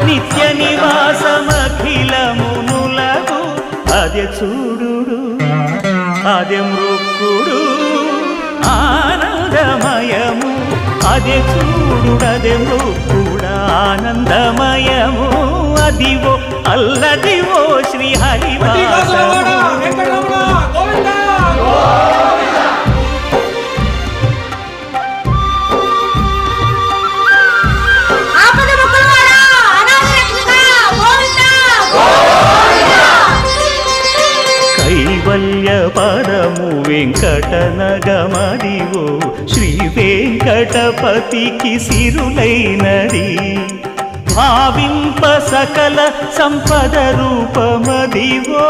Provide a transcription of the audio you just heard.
నిత్య నివాసమఖిలమునులకు అదే చూడుడు అదే మృక్కుడు ఆనందమయము అదే చూడుడదే మృక్కుడ ఆనందమయము అదివో అల్లదివో శ్రీ హరివాసము కైవల్య పరము వెంకటనగమదివో శ్రీ వెంకటపతికి సిరులైనది భావింప సకల సంపద రూపమదివో